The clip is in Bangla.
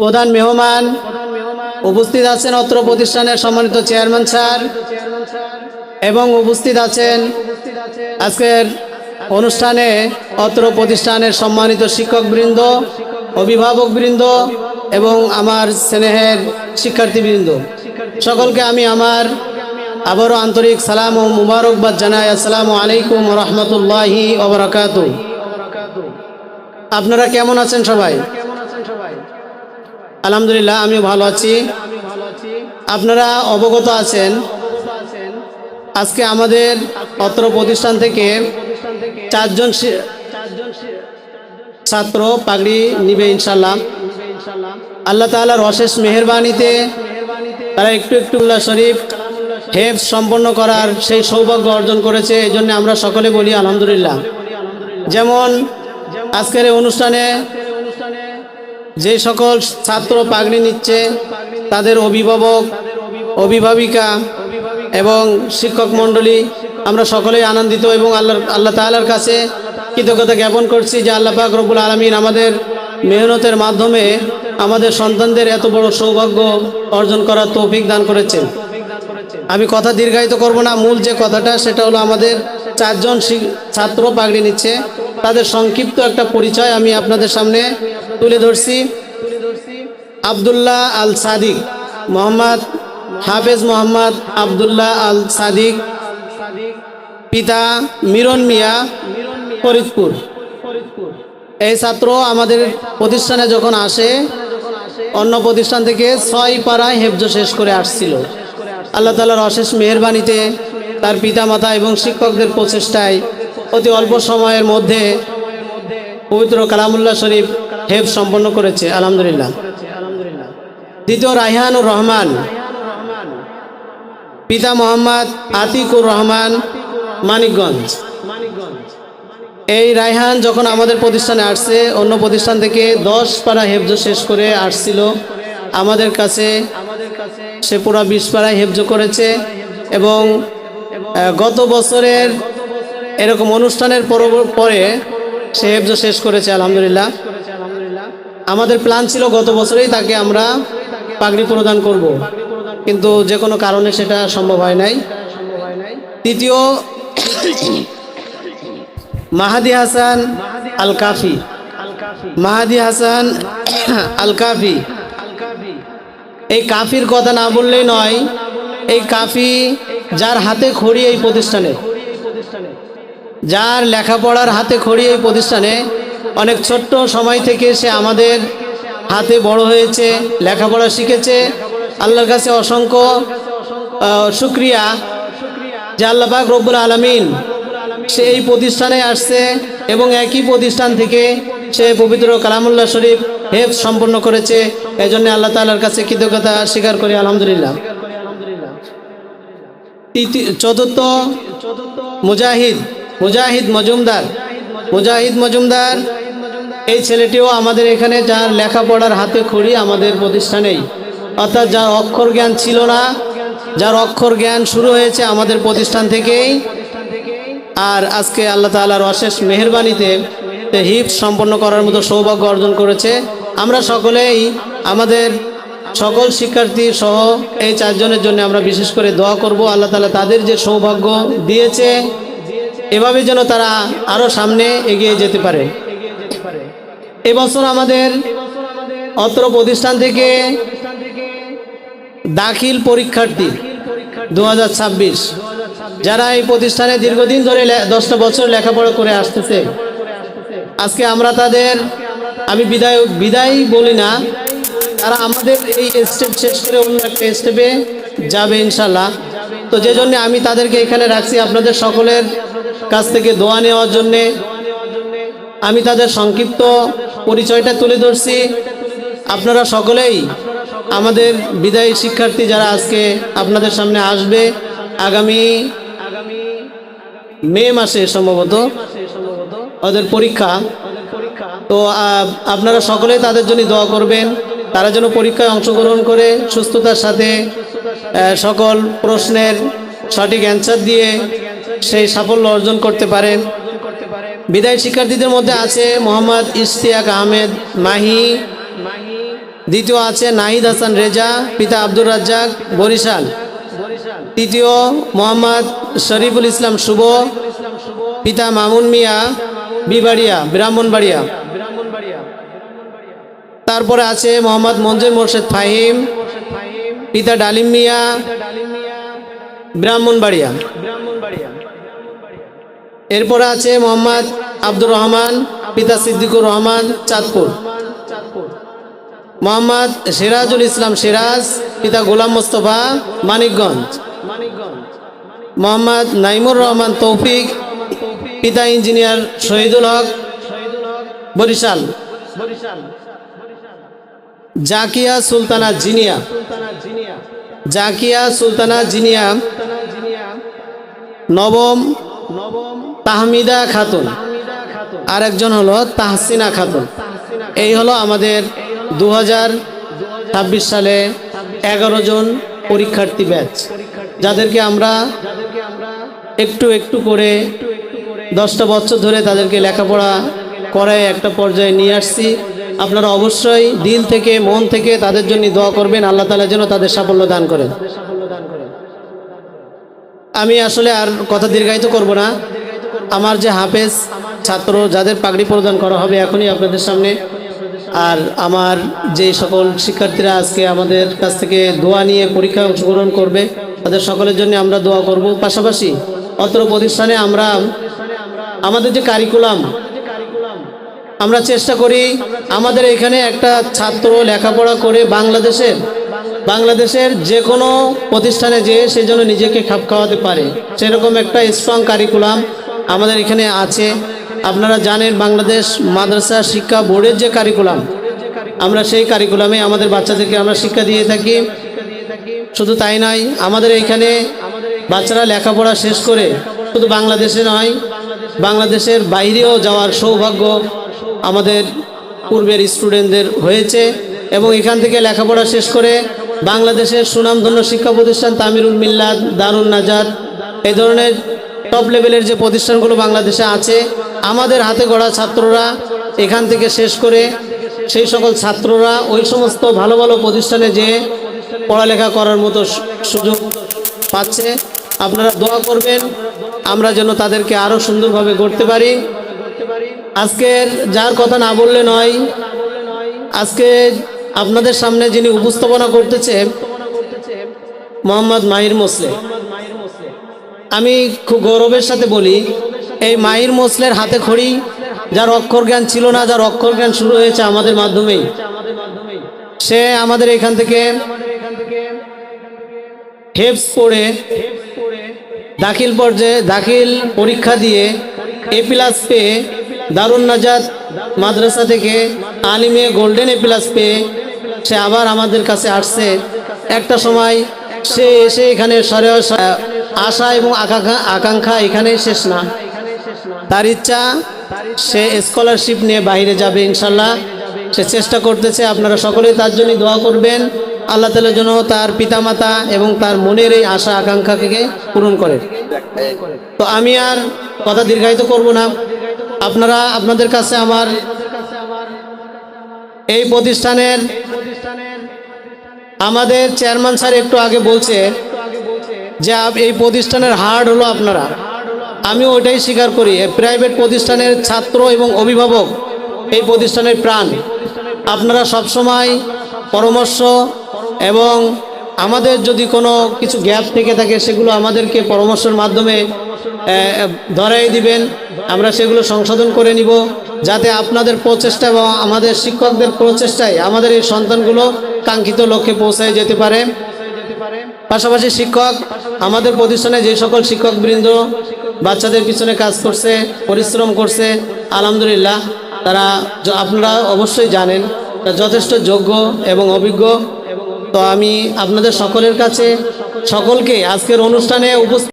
প্রধান মেহমান উপস্থিত আছেন অত্র প্রতিষ্ঠানের সম্মানিত চেয়ারম্যান স্যার এবং উপস্থিত আছেন আজকের অনুষ্ঠানে অত্র প্রতিষ্ঠানের সম্মানিত শিক্ষকবৃন্দ, অভিভাবকবৃন্দ এবং আমার স্নেহের শিক্ষার্থীবৃন্দ, সকলকে আমি আমার আবারও আন্তরিক সালাম ও মুবারকবাদ জানাই। আসসালামু আলাইকুম ওয়া রাহমাতুল্লাহি ওয়া বারাকাতুহু। আপনারা কেমন আছেন সবাই? আলহামদুলিল্লাহ, আমিও ভালো আছি। আপনারা অবগত আছেন আজকে আমাদের অত্র প্রতিষ্ঠান থেকে 4 জন ছাত্র পাগড়ি নিবে ইনশাআল্লাহ। আল্লাহ তাআলার অশেষ মেহেরবানিতে তারা একটু উল্লাহ শরীফ হেফজ সম্পন্ন করার সেই সৌভাগ্য অর্জন করেছে। এই জন্য আমরা সকলে বলি আলহামদুলিল্লাহ। যেমন আজকের এই অনুষ্ঠানে যে সকল ছাত্র পাগড়ি নিচ্ছে তাদের অভিভাবক, অভিভাবিকা এবং শিক্ষক মণ্ডলী, আমরা সকলেই আনন্দিত এবং আল্লাহ তাআলার কাছে কৃতজ্ঞতা জ্ঞাপন করছি যে আল্লাহ পাক রব্বুল আলামিন আমাদের মেহনতের মাধ্যমে আমাদের সন্তানদের এত বড় সৌভাগ্য অর্জন করার তৌফিক দান করেছেন। আমি কথা দীর্ঘায়িত করব না, মূল যে কথাটা সেটা হলো আমাদের 4 জন ছাত্র পাগড়ি নিচ্ছে, তাদের সংক্ষিপ্ত একটা পরিচয় আমি আপনাদের সামনে তুলে ধরছি। আব্দুল্লাহ আল সাদিক, মোহাম্মদ হাফেজ মোহাম্মদ আব্দুল্লাহ আল সাদিক, পিতা মিরন মিয়া, ফরিদপুর। এই ছাত্র আমাদের প্রতিষ্ঠানে যখন আসে অন্য প্রতিষ্ঠান থেকে 6 পাড়ায় হেফজ শেষ করে আসছিল। আল্লাহ তাআলার অশেষ মেহেরবানিতে তার পিতামাতা এবং শিক্ষকদের প্রচেষ্টায় অতি অল্প সময়ের মধ্যে পবিত্র কালামুল্লাহ শরীফ হেফজ সম্পন্ন করেছে আলহামদুলিল্লাহ। দ্বিতীয় রায়হানুর রহমান, পিতা মোহাম্মদ আতিকুর রহমান, মানিকগঞ্জ। এই রায়হান যখন আমাদের প্রতিষ্ঠানে আসছে অন্য প্রতিষ্ঠান থেকে 10 পাড়া হেফজ শেষ করে আসছিল আমাদের কাছে, সে পুরো 20 পাড়ায় হেফজ করেছে এবং গত বছরের এরকম অনুষ্ঠানের পরে সে হেফজ শেষ করেছে আলহামদুলিল্লাহ। আমাদের প্ল্যান ছিল গত বছরেই তাকে আমরা পাগড়ি প্রদান করব, কিন্তু যে কোনো কারণে সেটা সম্ভব হয় নাই। তৃতীয় মাহাদি হাসান আল কাফি, মাহাদি হাসান আল কাফি। এই কাফির কথা না বললেই নয়, এই কাফি যার হাতে খড়ি এই প্রতিষ্ঠানে, যার লেখাপড়ার হাতে খড়ি এই প্রতিষ্ঠানে, অনেক ছোট্ট সময় থেকে সে আমাদের হাতে বড় হয়েছে, লেখাপড়া শিখেছে। আল্লাহর কাছে অসংখ্য শুকরিয়া যে আল্লাহ পাক রব্বুল আলামিন সে এই প্রতিষ্ঠানে আসছে এবং একই প্রতিষ্ঠান থেকে সে পবিত্র কালামুল্লাহ শরীফ হেফজ সম্পন্ন করেছে। এই জন্য আল্লাহ তাআলার কাছে কৃতজ্ঞতা স্বীকার করি আলহামদুলিল্লাহ। চতুর্থ মুজাহিদ মজুমদার, এই ছেলেটিও আমাদের এখানে, যার লেখাপড়ার হাতে খড়ি আমাদের প্রতিষ্ঠানেই, অর্থাৎ যার অক্ষর জ্ঞান ছিল না, যার অক্ষর জ্ঞান শুরু হয়েছে আমাদের প্রতিষ্ঠান থেকেই। আর আজকে আল্লাহ তাআলার অশেষ মেহেরবানিতে হিফজ সম্পন্ন করার মতো সৌভাগ্য অর্জন করেছে। আমরা সকলেই আমাদের সকল শিক্ষার্থী সহ এই 4 জনের জন্য আমরা বিশেষ করে দোয়া করব। আল্লাহ তাআলা তাদের যে সৌভাগ্য দিয়েছে এভাবে যেন তারা আরও সামনে এগিয়ে যেতে পারে। এবছর আমাদের অত্র প্রতিষ্ঠান থেকে দাখিল পরীক্ষার্থী 2026 যারা এই প্রতিষ্ঠানে দীর্ঘদিন ধরে 10টা বছর লেখাপড়া করে আসতেছে, আজকে আমরা তাদের, আমি বিদায় বলি না, তারা আমাদের এই স্টেপ শেষ করে অন্য একটা স্টেপে যাবে ইনশাল্লাহ। তো যে জন্য আমি তাদেরকে এখানে রাখছি আপনাদের সকলের কাছ থেকে দোয়া নেওয়ার জন্যে। আমি তাদের সংক্ষিপ্ত পরিচয়টা তুলে ধরছি। আপনারা সকলেই আমাদের বিদায়ী শিক্ষার্থী যারা আজকে আপনাদের সামনে আসবে আগামী মে মাসে সম্ভবত ওদের পরীক্ষা, তো আপনারা সকলেই তাদের জন্য দোয়া করবেন, তারা যেন পরীক্ষায় অংশগ্রহণ করে সুস্থতার সাথে সকল প্রশ্নের সঠিক অ্যান্সার দিয়ে সেই সাফল্য অর্জন করতে পারেন। বিদায়ী শিক্ষার্থীদের মধ্যে আছে মোহাম্মদ ইশতিয়াক আহমেদ মাহি, দ্বিতীয় আছে নাহিদ হাসান রেজা, পিতা আব্দুর রাজ্জাক, বরিশাল। তৃতীয় মোহাম্মদ শরীফুল ইসলাম শুভ, পিতা মামুন মিয়া, বিবাড়িয়া, ব্রাহ্মণবাড়িয়া। তারপরে আছে মোহাম্মদ মঞ্জুর মোর্শেদ ফাহিম, পিতা ডালিম মিয়া, ব্রাহ্মণবাড়িয়া। এরপরে আছে মোহাম্মদ আব্দুর রহমান, পিতা সিদ্দিকুর রহমান, চাঁদপুর। মোহাম্মদ সিরাজুল ইসলাম সিরাজ, পিতা গোলাম মোস্তফা, মানিকগঞ্জ। মোহাম্মদ নাইমুর রহমান তৌফিক, পিতা ইঞ্জিনিয়ার শহীদুল হক, বরিশাল। জাকিয়া সুলতানা জিনিয়া, জাকিয়া সুলতানা জিনিয়া। নবম তাহমিদা খাতুন, আর একজন হলো তাহসিনা খাতুন। এই হলো আমাদের 2026 সালে 11 জন পরীক্ষার্থী ব্যাচ, যাদেরকে আমরা একটু একটু করে 10টা বছর ধরে তাদেরকে লেখাপড়া করায় একটা পর্যায়ে নিয়ে আসছি। আপনারা অবশ্যই দিল থেকে মন থেকে তাদের জন্য দোয়া করবেন, আল্লাহ তাআলা যেন তাদের সাফল্য দান করেন। আমি আসলে আর কথা দীর্ঘায়িত করব না। আমার যে হাফেজ ছাত্র যাদের পাগড়ি প্রদান করা হবে এখনই আপনাদের সামনে, আর আমার যে সকল শিক্ষার্থীরা আজকে আমাদের কাছ থেকে দোয়া নিয়ে পরীক্ষায় অংশগ্রহণ করবে তাদের সকলের জন্য আমরা দোয়া করব। পাশাপাশি অত্র প্রতিষ্ঠানে আমরা আমাদের যে কারিকুলাম আমরা চেষ্টা করি আমাদের এখানে একটা ছাত্র লেখাপড়া করে বাংলাদেশের যে কোনো প্রতিষ্ঠানে যেয়ে সে যেন নিজেকে খাপ খাওয়াতে পারে, সেরকম একটা স্ট্রং কারিকুলাম আমাদের এখানে আছে। আপনারা জানেন বাংলাদেশ মাদ্রাসা শিক্ষা বোর্ডের যে কারিকুলাম, আমরা সেই কারিকুলামে আমাদের বাচ্চাদেরকে আমরা শিক্ষা দিয়ে থাকি। শুধু তাই নয়, আমাদের এখানে বাচ্চারা লেখাপড়া শেষ করে শুধু বাংলাদেশে নয়, বাংলাদেশের বাইরেও যাওয়ার সৌভাগ্য আমাদের পূর্বের স্টুডেন্টদের হয়েছে, এবং এখান থেকে লেখাপড়া শেষ করে বাংলাদেশের সুনামধন্য শিক্ষা প্রতিষ্ঠান তামিরুল মিল্লাত, দারুন নাজাত, এই ধরনের টপ লেভেলের যে প্রতিষ্ঠানগুলো বাংলাদেশে আছে, আমাদের হাতে গড়া ছাত্ররা এখান থেকে শেষ করে সেই সকল ছাত্ররা ওই সমস্ত ভালো ভালো প্রতিষ্ঠানে যেয়ে পড়ালেখা করার মতো সুযোগ পাচ্ছে। আপনারা দোয়া করবেন আমরা যেন তাদেরকে আরও সুন্দরভাবে গড়তে পারি। আজকের যার কথা না বললে নয়, আজকে আপনাদের সামনে যিনি উপস্থাপনা করতেছে মোহাম্মদ মাহির মোসলে। আমি খুব গৌরবের সাথে বলি, এই মাহির মোসলের হাতে খড়ি, যার অক্ষর জ্ঞান ছিল না, যার অক্ষর জ্ঞান শুরু হয়েছে আমাদের মাধ্যমেই। সে আমাদের এখান থেকে হেফজ পড়ে দাখিল পরীক্ষা দিয়ে A+ পেয়ে দারুন নাজাত মাদ্রাসা থেকে আলিমে গোল্ডেন A+ পেয়ে সে আবার আমাদের কাছে আসছে। একটা সময় সে এসে এখানে আশা এবং আকাঙ্ক্ষা এখানে শেষ না, তার ইচ্ছা সে স্কলারশিপ নিয়ে বাইরে যাবে ইনশাল্লাহ। সে চেষ্টা করতেছে, আপনারা সকলেই তার জন্য দোয়া করবেন। আল্লাহ তাআলা যেন তার পিতামাতা এবং তার মনের এই আশা আকাঙ্ক্ষাকে পূরণ করে। তো আমি আর কথা দীর্ঘায়িত করব না। আপনাদের কাছে আমার এই প্রতিষ্ঠানের আমাদের চেয়ারম্যান স্যার একটু আগে বলছে যে এই প্রতিষ্ঠানের হার্ট হলো আপনারা। আমি ওইটাই স্বীকার করি, প্রাইভেট প্রতিষ্ঠানের ছাত্র এবং অভিভাবক এই প্রতিষ্ঠানের প্রাণ। আপনারা সবসময় পরামর্শ এবং আমাদের যদি কোনো কিছু গ্যাপ থেকে থাকে সেগুলো আমাদেরকে পরামর্শের মাধ্যমে ধরাই দিবেন, আমরা সেগুলো সংশোধন করে নিব, যাতে আপনাদের প্রচেষ্টা এবং আমাদের শিক্ষকদের প্রচেষ্টায় আমাদের এই সন্তানগুলো কাঙ্ক্ষিত লক্ষ্যে পৌঁছায় যেতে পারে। পাশাপাশি শিক্ষক, আমাদের প্রতিষ্ঠানে যে সকল শিক্ষকবৃন্দ বাচ্চাদের পিছনে কাজ করছে, পরিশ্রম করছে, আলহামদুলিল্লাহ তারা আপনারা অবশ্যই জানেন যথেষ্ট যোগ্য এবং অভিজ্ঞ। তো আমি আপনাদের সকলের কাছে সকলকে আজকের অনুষ্ঠানে উপস্থিত